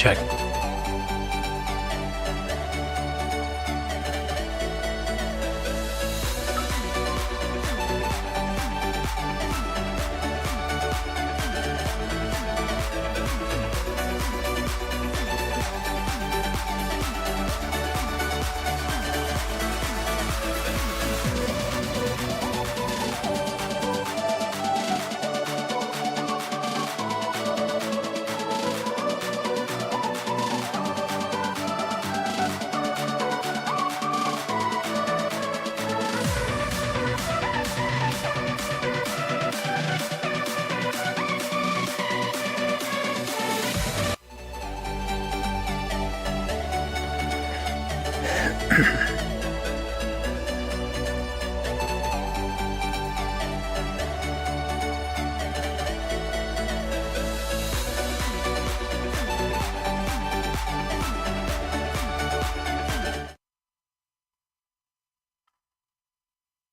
check.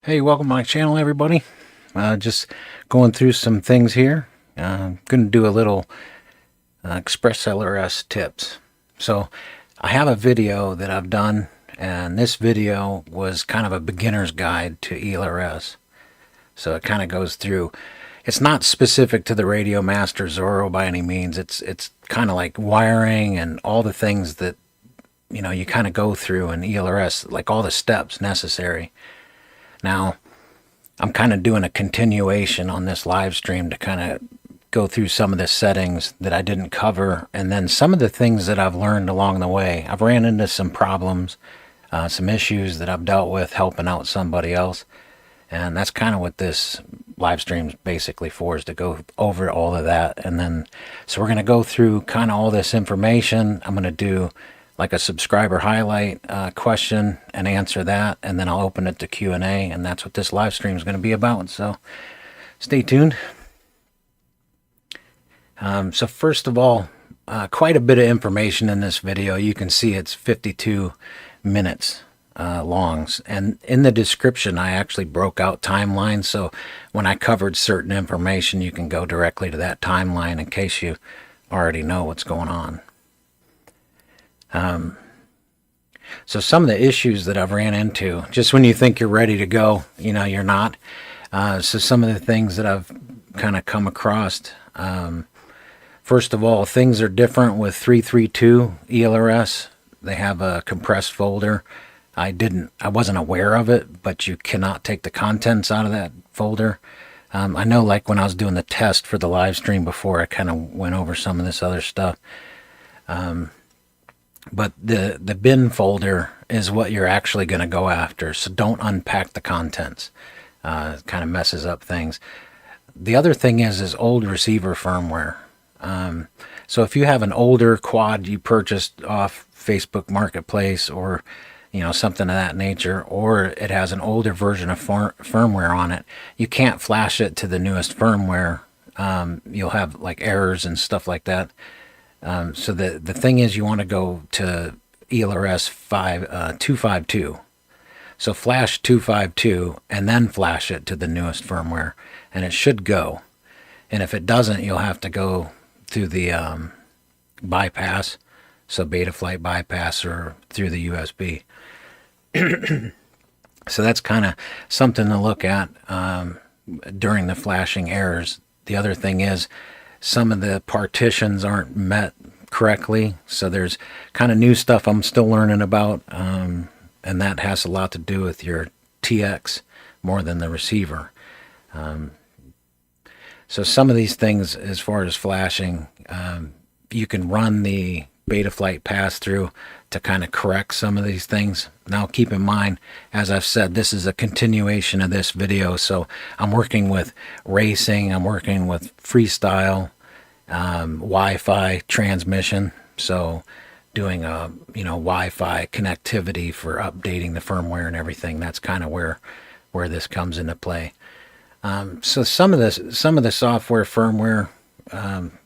Hey, welcome to my channel, everybody. Just going through some things here. I'm going to do a little ExpressLRS tips. So I have a video that I've done, and this video was kind of a beginner's guide to ELRS. So it kind of goes through. It's not specific to the Radio Master Zorro by any means. It's kind of like wiring and all the things that you kind of go through in ELRS, like all the steps necessary. Now, I'm kind of doing a continuation on this live stream to kind of go through some of the settings that I didn't cover, and then some of the things that I've learned along the way. I've ran into some problems, some issues that I've dealt with helping out somebody else, and that's kind of what this live stream is basically for, is to go over all of that. And then, so we're going to go through kind of all this information. I'm going to do like a subscriber highlight question and answer that, and then I'll open it to Q&A, and that's what this live stream is going to be about. So stay tuned. So first of all, quite a bit of information in this video. You can see it's 52 minutes long, and in the description I actually broke out timelines, so when I covered certain information you can go directly to that timeline in case you already know what's going on. So some of the issues that I've ran into, just when you think you're ready to go, you're not. So some of the things that I've kind of come across, first of all, things are different with 332 ELRS. They have a compressed folder. I wasn't aware of it, but you cannot take the contents out of that folder. I know, like when I was doing the test for the live stream before, I kind of went over some of this other stuff. But the bin folder is what you're actually going to go after, so don't unpack the contents. It kind of messes up things. The other thing is old receiver firmware. So if you have an older quad you purchased off Facebook Marketplace, or something of that nature, or it has an older version of firmware on it, you can't flash it to the newest firmware. You'll have like errors and stuff like that. So the thing is, you want to go to ELRS 252. So flash 252 and then flash it to the newest firmware, and it should go. And if it doesn't, you'll have to go through the bypass, so Betaflight bypass, or through the USB. So that's kind of something to look at during the flashing errors. The other thing is, some of the partitions aren't met correctly, so there's kind of new stuff I'm still learning about, and that has a lot to do with your TX more than the receiver. So some of these things, as far as flashing, you can run the Betaflight pass-through to kind of correct some of these things. Now keep in mind, as I've said, this is a continuation of this video, so I'm working with racing, I'm working with freestyle, Wi-Fi transmission, so doing a Wi-Fi connectivity for updating the firmware and everything. That's kind of where this comes into play. So some of the software firmware,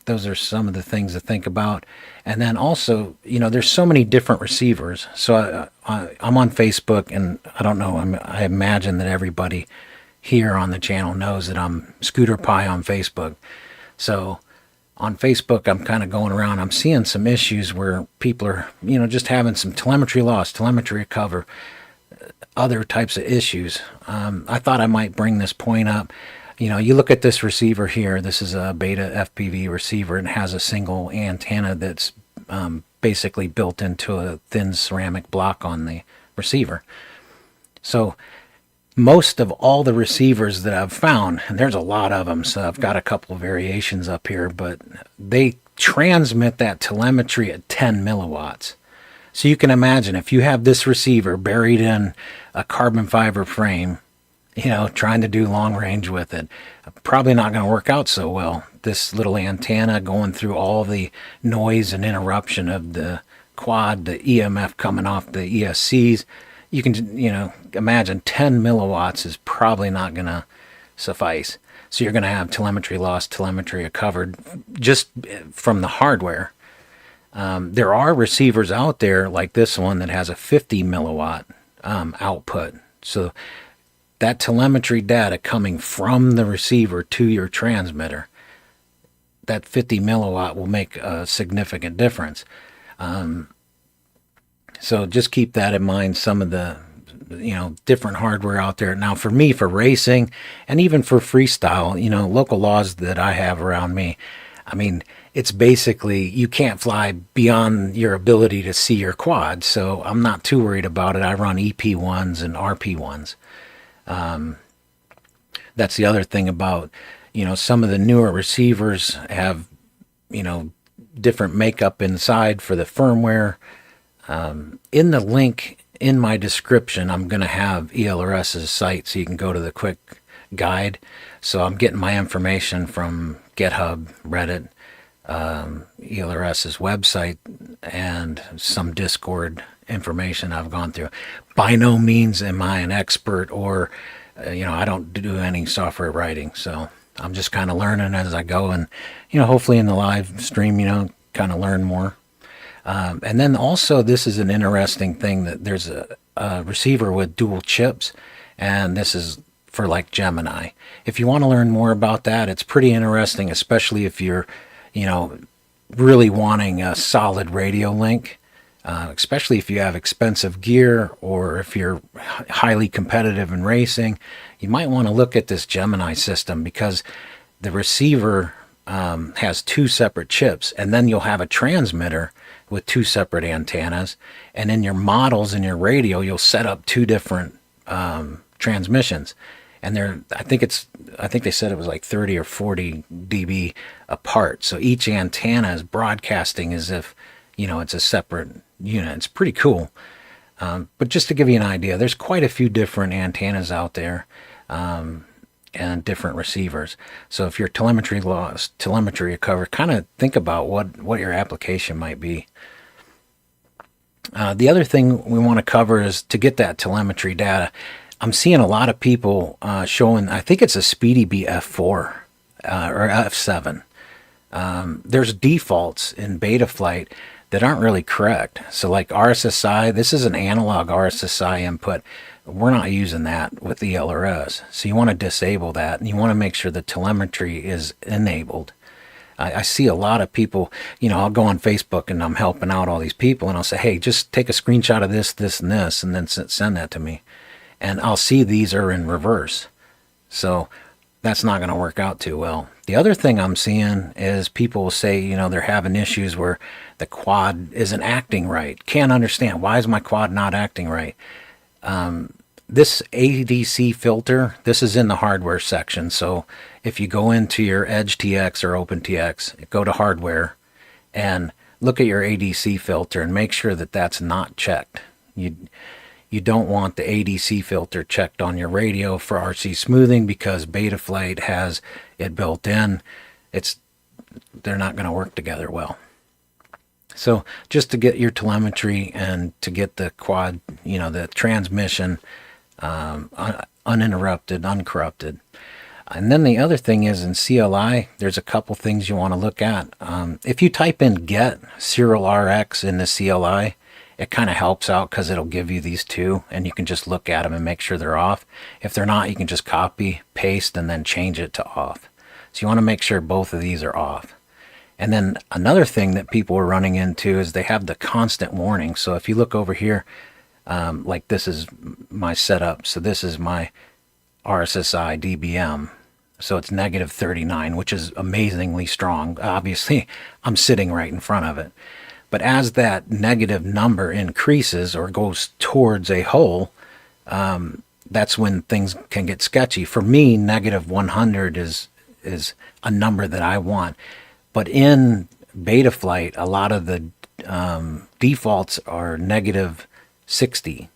those are some of the things to think about. And then also, there's so many different receivers. So I'm on Facebook, and I don't know, I imagine that everybody here on the channel knows that I'm Scooter Pie on Facebook. So on Facebook, I'm kind of going around, I'm seeing some issues where people are, just having some telemetry loss, telemetry recover, other types of issues. I thought I might bring this point up. You look at this receiver here. This is a beta FPV receiver and has a single antenna that's basically built into a thin ceramic block on the receiver. So most of all the receivers that I've found, and there's a lot of them, so I've got a couple of variations up here, but they transmit that telemetry at 10 milliwatts. So you can imagine if you have this receiver buried in a carbon fiber frame, trying to do long range with it, probably not going to work out so well. This little antenna going through all the noise and interruption of the quad, the EMF coming off the ESCs, you can, imagine 10 milliwatts is probably not going to suffice. So you're going to have telemetry loss, telemetry recovered just from the hardware. There are receivers out there like this one that has a 50 milliwatt output. So that telemetry data coming from the receiver to your transmitter, that 50 milliwatt will make a significant difference. So just keep that in mind, some of the different hardware out there. Now for me, for racing and even for freestyle, local laws that I have around me, it's basically you can't fly beyond your ability to see your quad. So I'm not too worried about it. I run EP1s and RP1s. That's the other thing about, some of the newer receivers have, different makeup inside for the firmware. In the link in my description, I'm going to have ELRS's site so you can go to the quick guide. So I'm getting my information from GitHub, Reddit, ELRS's website, and some Discord information I've gone through. By no means am I an expert or, I don't do any software writing. So I'm just kind of learning as I go, and, hopefully in the live stream, kind of learn more. And then also, this is an interesting thing that there's a receiver with dual chips, and this is for like Gemini. If you want to learn more about that, it's pretty interesting, especially if you're, really wanting a solid radio link, especially if you have expensive gear or if you're highly competitive in racing. You might want to look at this Gemini system because the receiver has two separate chips, and then you'll have a transmitter with two separate antennas, and in your models in your radio you'll set up two different transmissions, and I think they said it was like 30 or 40 dB apart, so each antenna is broadcasting as if it's a separate unit. It's pretty cool. But just to give you an idea, there's quite a few different antennas out there, and different receivers. So if your telemetry loss, telemetry recover, kind of think about what your application might be. The other thing we want to cover is to get that telemetry data. I'm seeing a lot of people showing, I think it's a SpeedyBee F4 or F7. There's defaults in Betaflight that aren't really correct. So like RSSI, this is an analog RSSI input. We're not using that with ELRS. So you want to disable that, and you want to make sure the telemetry is enabled. I see a lot of people, I'll go on Facebook and I'm helping out all these people, and I'll say, hey, just take a screenshot of this, this, and this, and then send that to me. And I'll see these are in reverse. So that's not going to work out too well. The other thing I'm seeing is people will say, they're having issues where the quad isn't acting right. Can't understand. Why is my quad not acting right? This ADC filter, this is in the hardware section. So if you go into your Edge TX or OpenTX, go to hardware and look at your ADC filter and make sure that that's not checked. You don't want the ADC filter checked on your radio for RC smoothing because Betaflight has it built in. They're not going to work together well. So just to get your telemetry and to get the quad, the transmission uninterrupted, uncorrupted. And then the other thing is in CLI, there's a couple things you want to look at. If you type in get serial RX in the CLI, it kind of helps out because it'll give you these two, and you can just look at them and make sure they're off. If they're not, you can just copy, paste, and then change it to off. So you want to make sure both of these are off. And then another thing that people are running into is they have the constant warning. So if you look over here, like this is my setup. So this is my RSSI dBm. So it's negative 39, which is amazingly strong. Obviously, I'm sitting right in front of it. But as that negative number increases or goes towards a hole, that's when things can get sketchy. For me, negative 100 is a number that I want. But in Betaflight, a lot of the defaults are negative 60.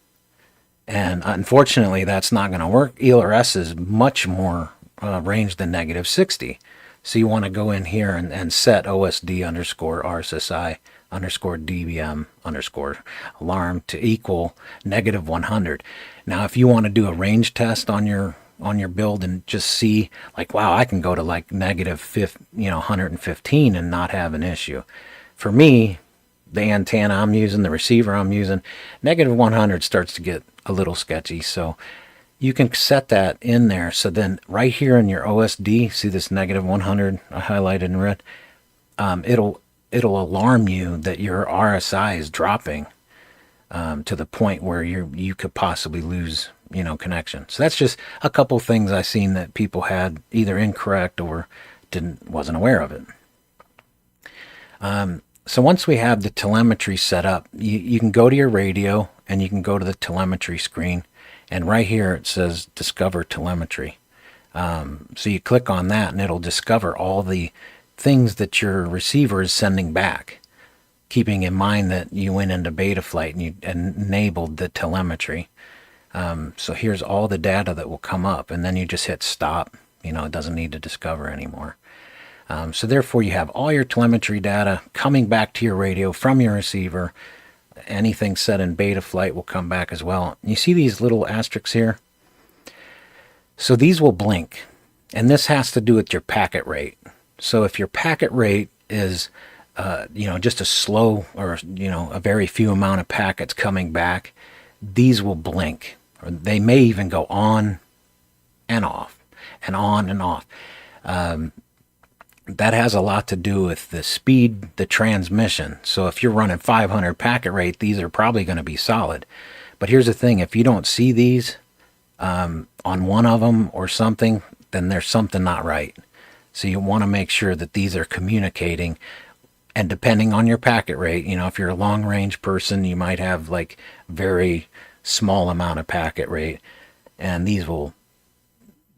And unfortunately, that's not going to work. ELRS is much more range than negative 60. So you want to go in here and set OSD underscore RSSI underscore dBm underscore alarm to equal negative 100. Now, if you want to do a range test on your build and just see like, wow, I can go to like negative 115 and not have an issue. For me, the antenna I'm using, the receiver I'm using, negative 100 starts to get a little sketchy. So you can set that in there. So then right here in your OSD, see this negative 100 I highlighted in red? It'll alarm you that your RSI is dropping to the point where you could possibly lose connection. So that's just a couple things I've seen that people had either incorrect or wasn't aware of it. So once we have the telemetry set up, you can go to your radio and you can go to the telemetry screen, and right here it says discover telemetry. So you click on that and it'll discover all the things that your receiver is sending back, keeping in mind that you went into Betaflight and you enabled the telemetry. So here's all the data that will come up, and then you just hit stop. It doesn't need to discover anymore. So therefore you have all your telemetry data coming back to your radio from your receiver. Anything set in Betaflight will come back as well. You see these little asterisks here? So these will blink, and this has to do with your packet rate. So if your packet rate is just a slow or a very few amount of packets coming back, these will blink, or they may even go on and off and on and off. That has a lot to do with the speed, the transmission. So if you're running 500 packet rate, these are probably going to be solid. But here's the thing, if you don't see these on one of them or something, then there's something not right. So you want to make sure that these are communicating. And depending on your packet rate, if you're a long range person, you might have like very small amount of packet rate, and these will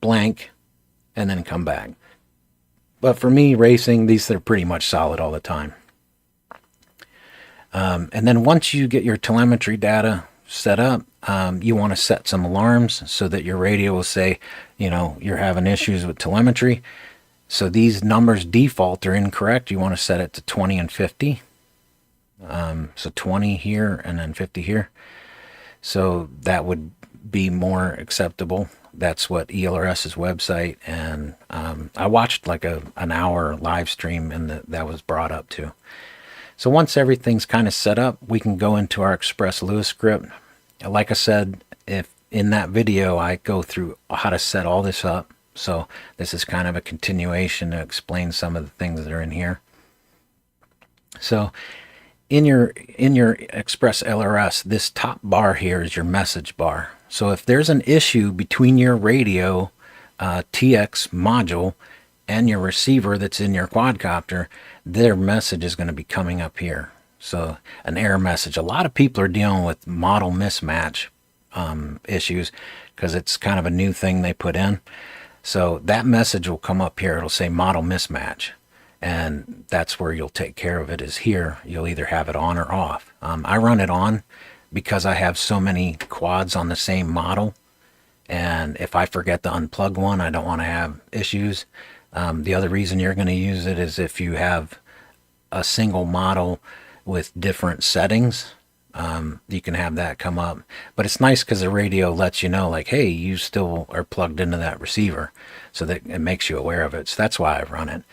blank and then come back. But for me, racing, these are pretty much solid all the time. And then once you get your telemetry data set up, you want to set some alarms so that your radio will say, you're having issues with telemetry. So these numbers default are incorrect. You want to set it to 20 and 50. So 20 here and then 50 here. So that would be more acceptable. That's what ELRS's website, and I watched like an hour live stream, and that was brought up too. So once everything's kind of set up, we can go into our ExpressLRS script. Like I said, if in that video I go through how to set all this up. So this is kind of a continuation to explain some of the things that are in here. So in your ExpressLRS, this top bar here is your message bar. So if there's an issue between your radio TX module and your receiver that's in your quadcopter, their message is going to be coming up here. So an error message. A lot of people are dealing with model mismatch issues because it's kind of a new thing they put in. So that message will come up here. It'll say model mismatch. And that's where you'll take care of it, is here. You'll either have it on or off. I run it on because I have so many quads on the same model. And if I forget to unplug one, I don't want to have issues. The other reason you're going to use it is if you have a single model with different settings, you can have that come up. But it's nice because the radio lets you know, like, hey, you still are plugged into that receiver, so that it makes you aware of it. So that's why I run it.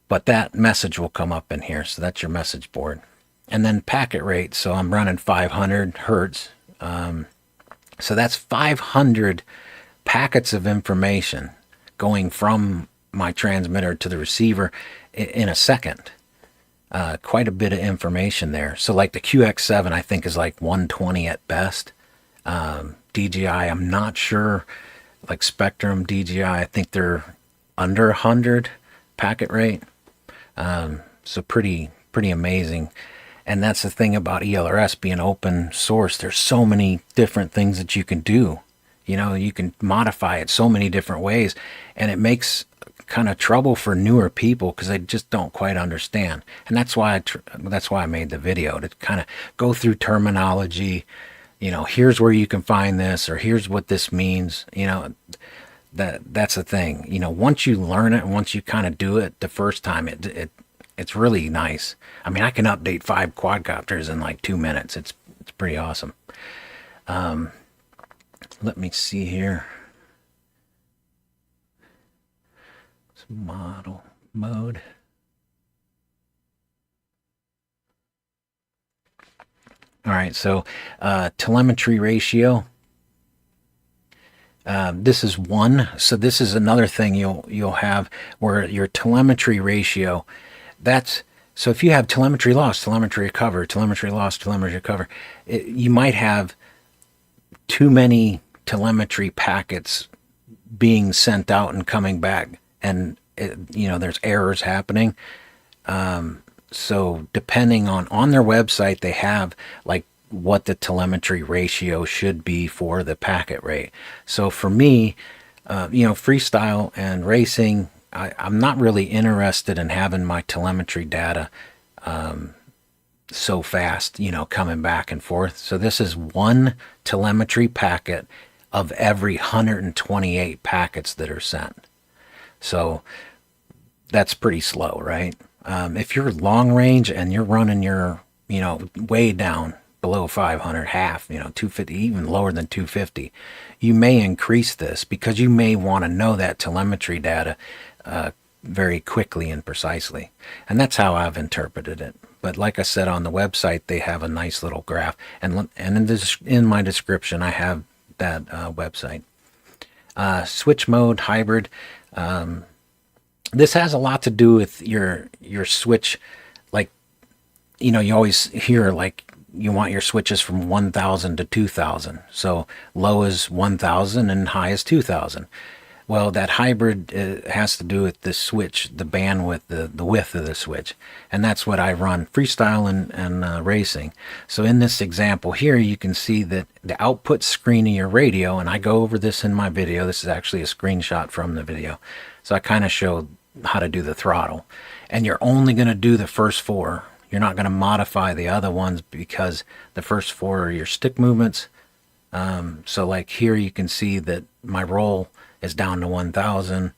But that message will come up in here. So that's your message board. And then packet rate. So I'm running 500 hertz. So that's 500 packets of information going from my transmitter to the receiver in a second. Quite a bit of information there. So like the QX7, I think is like 120 at best. DJI, I'm not sure. Like Spectrum, DJI, I think they're under 100 packet rate. So pretty amazing. And that's the thing about ELRS being open source. There's so many different things that you can do. You know, you can modify it so many different ways, and it makes kind of trouble for newer people because they just don't quite understand. And that's why I made the video, to kind of go through terminology. You know, here's where you can find this, or here's what this means. You know, that's the thing. You know, once you learn it, once you kind of do it the first time, it's really nice. I mean, I can update 5 quadcopters in like 2 minutes. It's pretty awesome. Let me see here. It's model mode. All right, so telemetry ratio. This is 1. So this is another thing you'll have where your telemetry ratio. So if you have telemetry loss, telemetry recover, telemetry loss, telemetry recover, you might have too many telemetry packets being sent out and coming back, and you know, there's errors happening. So depending on their website, they have like what the telemetry ratio should be for the packet rate. So for me, you know, freestyle and racing, I'm not really interested in having my telemetry data so fast, you know, coming back and forth. So this is 1 telemetry packet of every 128 packets that are sent. So that's pretty slow, right? If you're long range and you're running your, you know, way down below 500, half, you know, 250, even lower than 250, you may increase this because you may want to know that telemetry data very quickly and precisely. And that's how I've interpreted it. But like I said, on the website, they have a nice little graph. And in my description, I have that website. Switch mode, hybrid. This has a lot to do with your switch. Like, you know, you always hear like you want your switches from 1,000 to 2,000. So low is 1,000 and high is 2,000. Well, that hybrid has to do with the switch, the bandwidth, the width of the switch. And that's what I run freestyle and racing. So in this example here, you can see that the output screen of your radio, and I go over this in my video. This is actually a screenshot from the video. So I kind of showed how to do the throttle. And you're only going to do the first 4. You're not going to modify the other ones because the first 4 are your stick movements. So like here you can see that my roll is down to 1,000.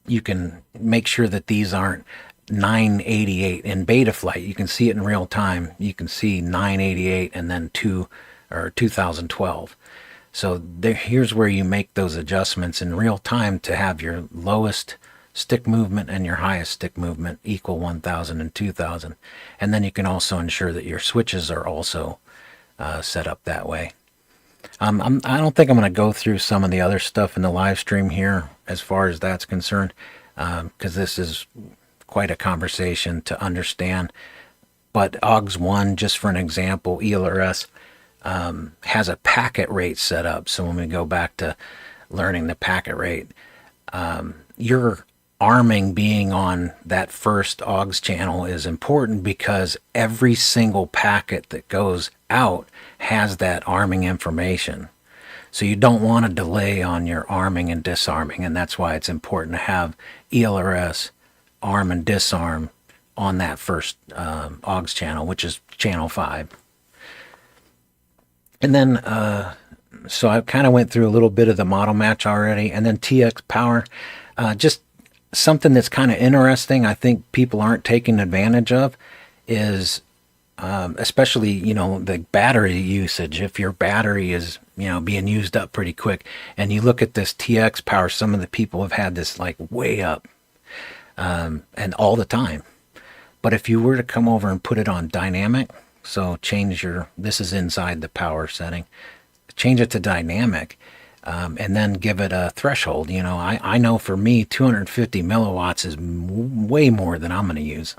You can make sure that these aren't 988 in beta flight. You can see it in real time. You can see 988 and then 2012. So here's where you make those adjustments in real time to have your lowest stick movement and your highest stick movement equal 1,000 and 2,000. And then you can also ensure that your switches are also set up that way. I don't think I'm going to go through some of the other stuff in the live stream here as far as that's concerned, because this is quite a conversation to understand. But OGS1, just for an example, ELRS has a packet rate set up. So when we go back to learning the packet rate, your arming being on that first OGS channel is important because every single packet that goes out has that arming information. So you don't want to delay on your arming and disarming, and that's why it's important to have ELRS arm and disarm on that first OGS channel, which is channel 5. And then, so I kind of went through a little bit of the model match already, and then TX power, just something that's kind of interesting, I think people aren't taking advantage of, is especially, you know, the battery usage. If your battery is, you know, being used up pretty quick, and you look at this TX power, some of the people have had this like way up and all the time. But if you were to come over and put it on dynamic, so change this is inside the power setting, change it to dynamic, and then give it a threshold. You know, I know for me, 250 milliwatts is way more than I'm going to use.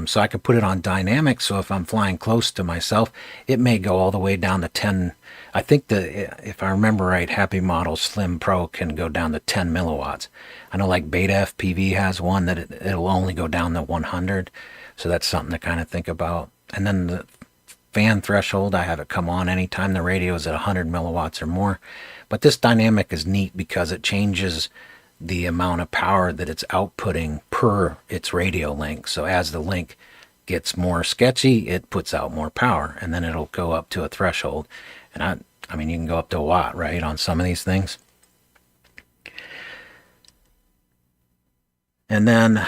So I could put it on dynamic. So if I'm flying close to myself, it may go all the way down to 10. I think if I remember right, Happy Model Slim Pro can go down to 10 milliwatts. I know like Beta FPV has one that it'll only go down to 100. So that's something to kind of think about. And then the fan threshold, I have it come on anytime the radio is at 100 milliwatts or more. But this dynamic is neat because it changes the amount of power that it's outputting per its radio link. So as the link gets more sketchy, it puts out more power, and then it'll go up to a threshold. And I mean, you can go up to a watt, right, on some of these things. And then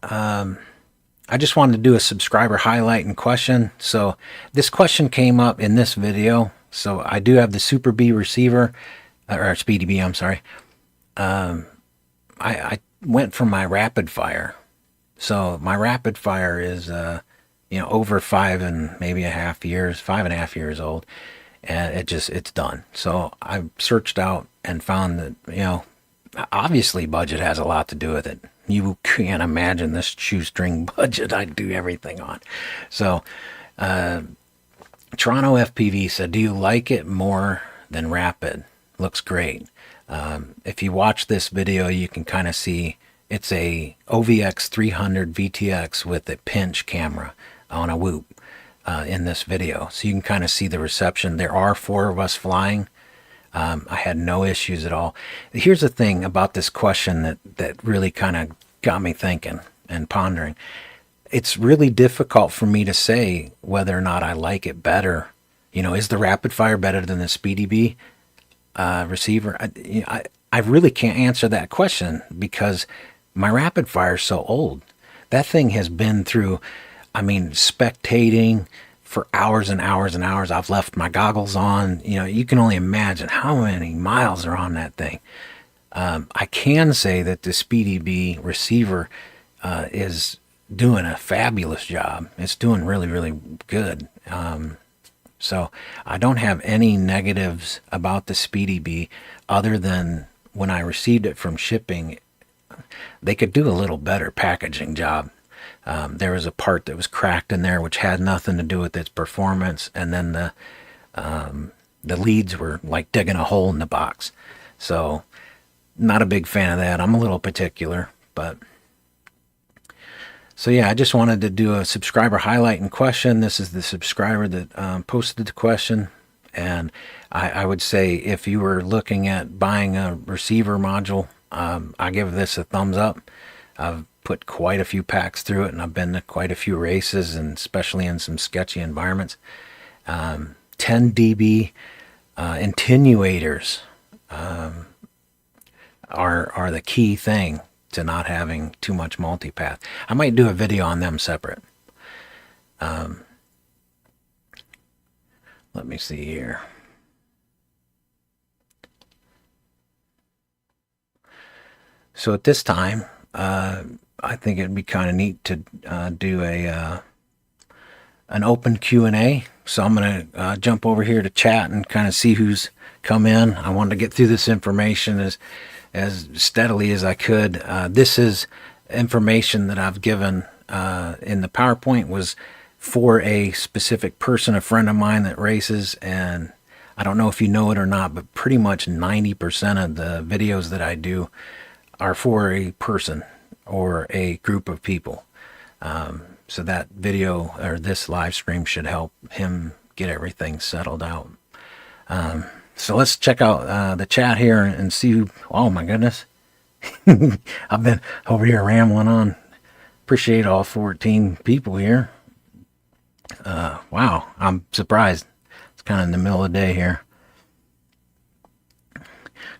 I just wanted to do a subscriber highlight and question. So this question came up in this video. So I do have the Super B receiver, or Speedy B, I'm sorry. I went for my rapid fire. So my rapid fire is, you know, over 5.5 years old. And it's done. So I searched out and found that, you know, obviously budget has a lot to do with it. You can't imagine this shoestring budget I do everything on. So, Toronto FPV said, do you like it more than rapid? Looks great. If you watch this video, you can kind of see it's a OVX 300 VTX with a pinch camera on a whoop in this video. So you can kind of see the reception. There are 4 of us flying. I had no issues at all. Here's the thing about this question that really kind of got me thinking and pondering. It's really difficult for me to say whether or not I like it better. You know, is the rapid fire better than the Speedy B receiver? I really can't answer that question because my rapid fire is so old. That thing has been through, I mean, spectating for hours and hours and hours. I've left my goggles on. You know, you can only imagine how many miles are on that thing. I can say that the Speedy B receiver is doing a fabulous job. It's doing really, really good. So I don't have any negatives about the Speedy B other than when I received it from shipping, they could do a little better packaging job. There was a part that was cracked in there which had nothing to do with its performance, and then the leads were like digging a hole in the box. So not a big fan of that. I'm a little particular, but so yeah, I just wanted to do a subscriber highlight and question. This is the subscriber that posted the question, and I would say if you were looking at buying a receiver module, I give this a thumbs up. I've put quite a few packs through it, and I've been to quite a few races, and especially in some sketchy environments. 10 dB attenuators are the key thing to not having too much multipath. I might do a video on them separate. Let me see here. So at this time, I think it'd be kind of neat to do an open Q&A. So I'm going to jump over here to chat and kind of see who's come in. I wanted to get through this information as steadily as I could. This is information that I've given in the PowerPoint was for a specific person, a friend of mine that races, and I don't know if you know it or not, but pretty much 90% of the videos that I do are for a person or a group of people. So that video or this live stream should help him get everything settled out. So let's check out the chat here and see who, oh my goodness. I've been over here rambling on. Appreciate all 14 people here. Wow, I'm surprised. It's kind of in the middle of the day here.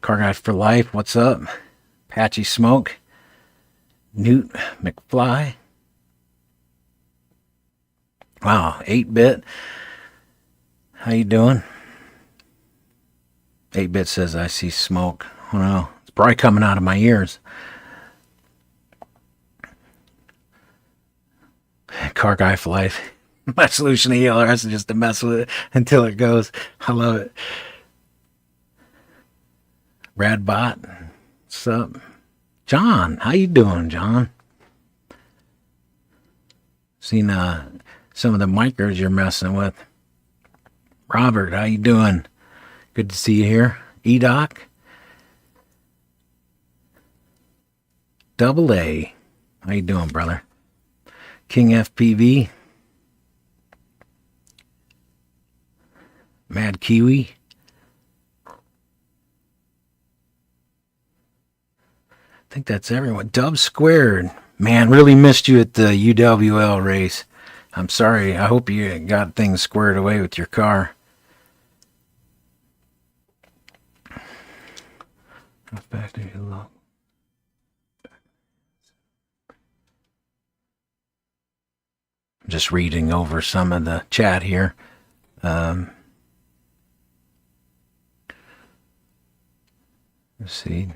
Car Guy for Life, what's up? Patchy Smoke. Newt McFly. Wow, 8-bit. How you doing? 8-bit says I see smoke. Oh no, it's probably coming out of my ears. Car Guy for Life. My solution to ELRS is just to mess with it until it goes. I love it. Radbot, what's up? John, how you doing, John? Seen some of the micros you're messing with. Robert, how you doing? Good to see you here. E-Doc. Double A. How you doing, brother? King FPV. Mad Kiwi. I think that's everyone. Dub Squared. Man, really missed you at the UWL race. I'm sorry. I hope you got things squared away with your car. Back to your log. I'm just reading over some of the chat here. Let's see.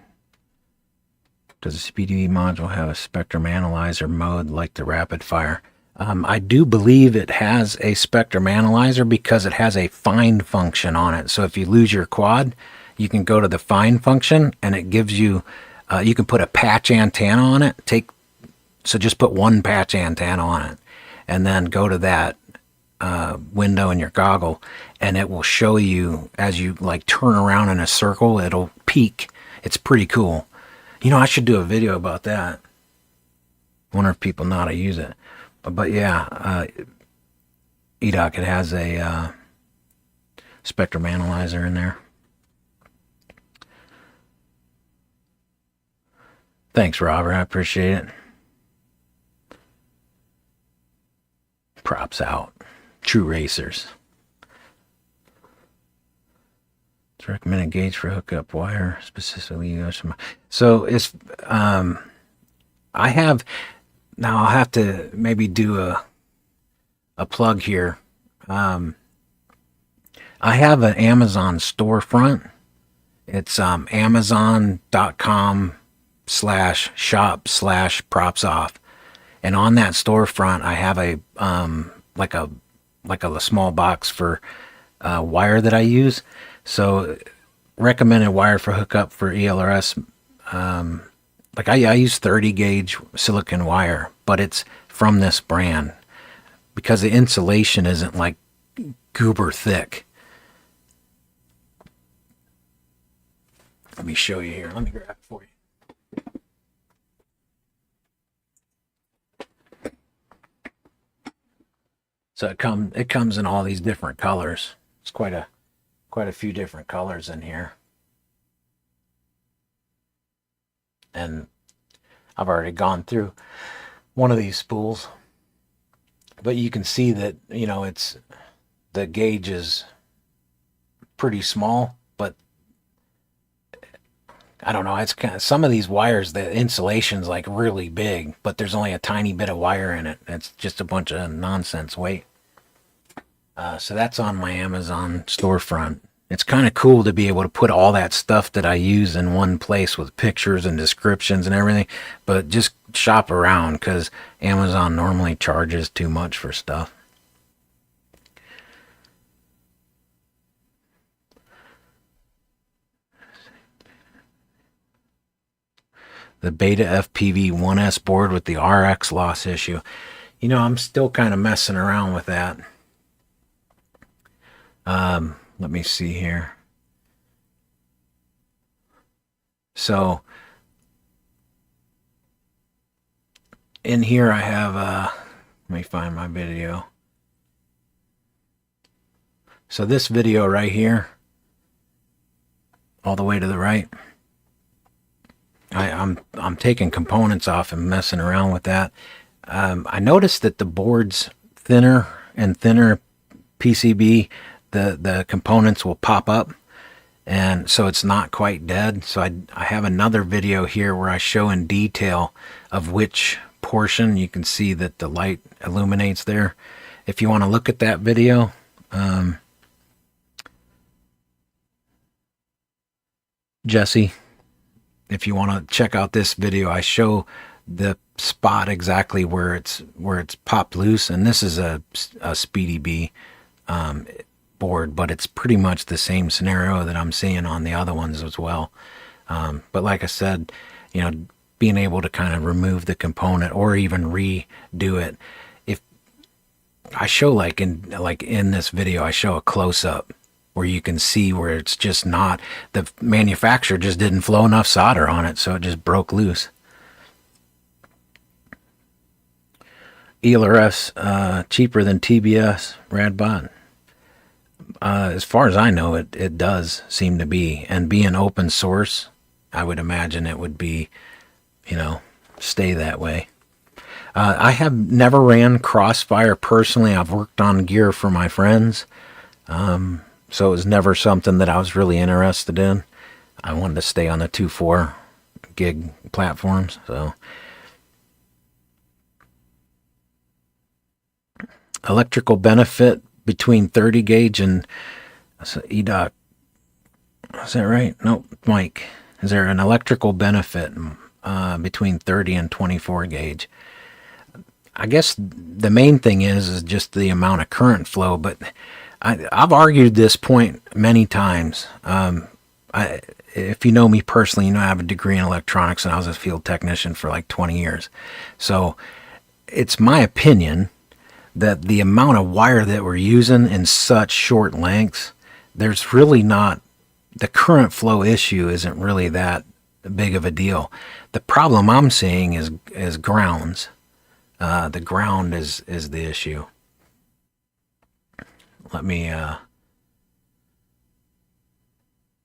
Does the SpeeDV module have a spectrum analyzer mode like the rapid fire? I do believe it has a spectrum analyzer because it has a find function on it. So if you lose your quad, you can go to the find function and it gives you, you can put a patch antenna on it. So just put one patch antenna on it and then go to that window in your goggle and it will show you as you like turn around in a circle, it'll peak. It's pretty cool. You know, I should do a video about that. Wonder if people know how to use it. But yeah, EDOC, it has a spectrum analyzer in there. Thanks, Robert. I appreciate it. Props out. True racers. It's recommended gauge for hookup wire, specifically. So it's, I have, now I'll have to maybe do a plug here. I have an Amazon storefront. It's amazon.com/shop/PropsOff. And on that storefront, I have a like a small box for wire that I use. So recommended wire for hookup for ELRS. Like I use 30 gauge silicon wire, but it's from this brand because the insulation isn't like goober thick. Let me show you here. Let me grab it for you. So it comes in all these different colors. It's quite a few different colors in here. And I've already gone through one of these spools. But you can see that, you know, the gauge is pretty small, but I don't know, it's kind of, some of these wires, the insulation's like really big, but there's only a tiny bit of wire in it. It's just a bunch of nonsense weight. So that's on my Amazon storefront. It's kind of cool to be able to put all that stuff that I use in one place with pictures and descriptions and everything, but just shop around because Amazon normally charges too much for stuff. The Beta FPV 1S board with the RX loss issue. You know, I'm still kind of messing around with that. Let me see here. So in here I have, let me find my video. So this video right here, all the way to the right, I'm taking components off and messing around with that. I noticed that the board's thinner and thinner PCB, the components will pop up, and so it's not quite dead. So I have another video here where I show in detail of which portion. You can see that the light illuminates there. If you want to look at that video, Jesse, if you want to check out this video, I show the spot exactly where it's popped loose, and this is a SpeeDB board, but it's pretty much the same scenario that I'm seeing on the other ones as well. But like I said, you know, being able to kind of remove the component or even redo it. If I show like in this video, I show a close up where you can see where it's just not, the manufacturer just didn't flow enough solder on it, so it just broke loose. ELRS, cheaper than TBS, Radbot. As far as I know, it does seem to be. And being open source, I would imagine it would be, you know, stay that way. I have never ran Crossfire personally. I've worked on gear for my friends. So it was never something that I was really interested in. I wanted to stay on the 2.4 gig platforms. So electrical benefit between 30 gauge and EDOC. Is that right? Nope, Mike. Is there an electrical benefit between 30 and 24 gauge? I guess the main thing is just the amount of current flow, but I've argued this point many times. If you know me personally, you know I have a degree in electronics and I was a field technician for like 20 years. So it's my opinion that the amount of wire that we're using in such short lengths, there's really not, the current flow issue isn't really that big of a deal. The problem I'm seeing is grounds. The ground is the issue. Let me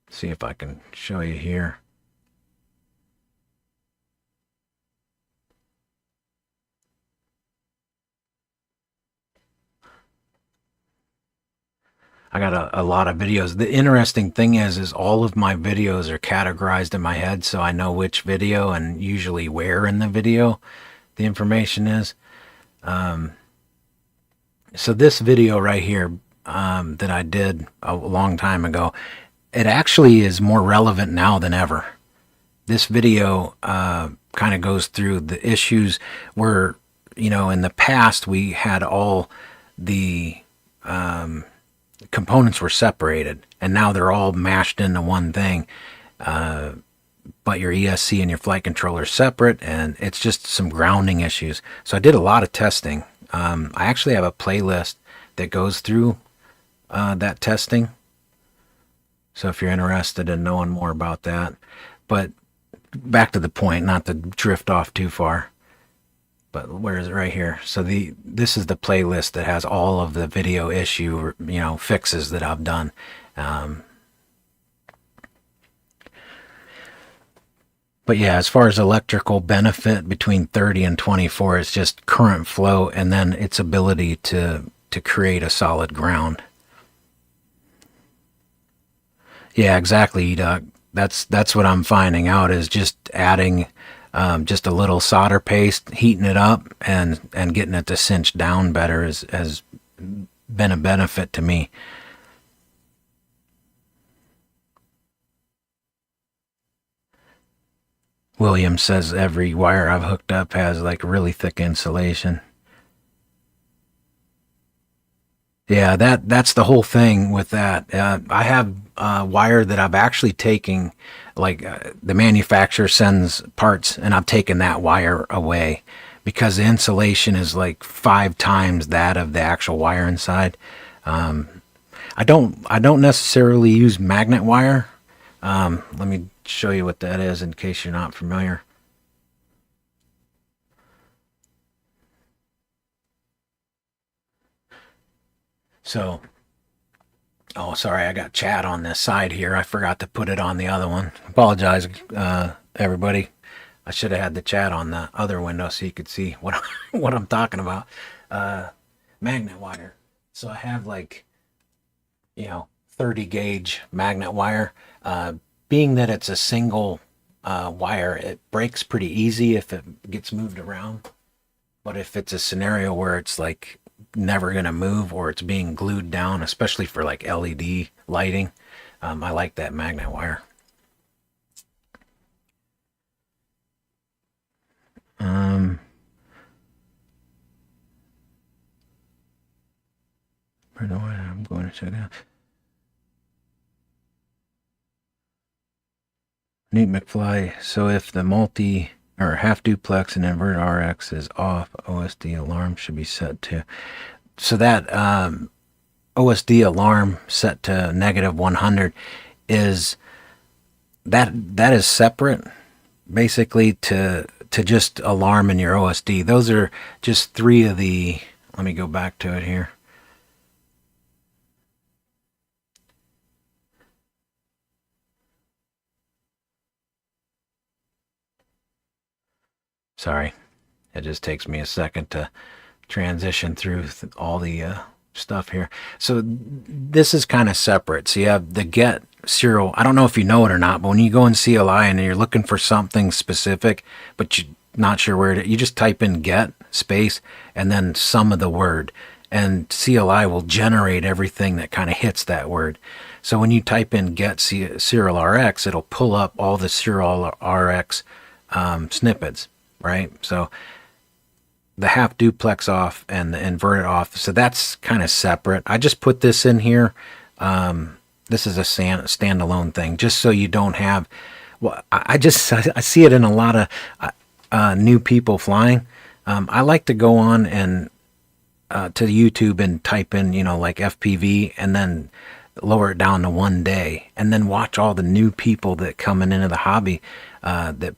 see if I can show you here. I got a lot of videos. The interesting thing is all of my videos are categorized in my head, so I know which video and usually where in the video the information is. So this video right here that I did a long time ago, it actually is more relevant now than ever. This video kind of goes through the issues where, you know, in the past we had all the components were separated, and now they're all mashed into one thing. But your ESC and your flight controller are separate, and it's just some grounding issues. So I did a lot of testing. I actually have a playlist that goes through that testing. So if you're interested in knowing more about that, but back to the point, not to drift off too far. But where is it? Right here. So this is the playlist that has all of the video issue, you know, fixes that I've done. But yeah, as far as electrical benefit between 30 and 24, it's just current flow and then its ability to create a solid ground. Yeah, exactly, Doc. That's what I'm finding out is just adding just a little solder paste, heating it up, and getting it to cinch down better has been a benefit to me. William says every wire I've hooked up has like really thick insulation. Yeah, that's the whole thing with that. I have wire that I've actually taken, like the manufacturer sends parts, and I've taken that wire away because the insulation is like 5 times that of the actual wire inside. I don't necessarily use magnet wire. Let me show you what that is in case you're not familiar. So, oh, sorry, I got chat on this side here. I forgot to put it on the other one. Apologize, everybody. I should have had the chat on the other window so you could see what what I'm talking about. Magnet wire. So I have like, you know, 30 gauge magnet wire. Being that it's a single wire, it breaks pretty easy if it gets moved around. But if it's a scenario where it's like never going to move or it's being glued down, especially for like LED lighting, I like that magnet wire. I'm going to check it out. Newt McFly. So if the multi or half duplex and inverted RX is off, OSD alarm should be set to. So that OSD alarm set to negative 100 is that is separate, basically, to just alarm in your OSD. Those are just three of the. Let me go back to it here. Sorry, it just takes me a second to transition through all the stuff here. So this is kind of separate. So you have the get serial. I don't know if you know it or not, but when you go in CLI and you're looking for something specific, but you're not sure where you just type in get space and then sum of the word, and CLI will generate everything that kind of hits that word. So when you type in get serial RX, it'll pull up all the serial RX snippets, right? So the half duplex off and the inverted off. So that's kind of separate. I just put this in here. This is a standalone thing, just so you don't have. Well, I see it in a lot of new people flying. I like to go on and to YouTube and type in, like FPV, and then lower it down to 1 day, and then watch all the new people that coming into the hobby that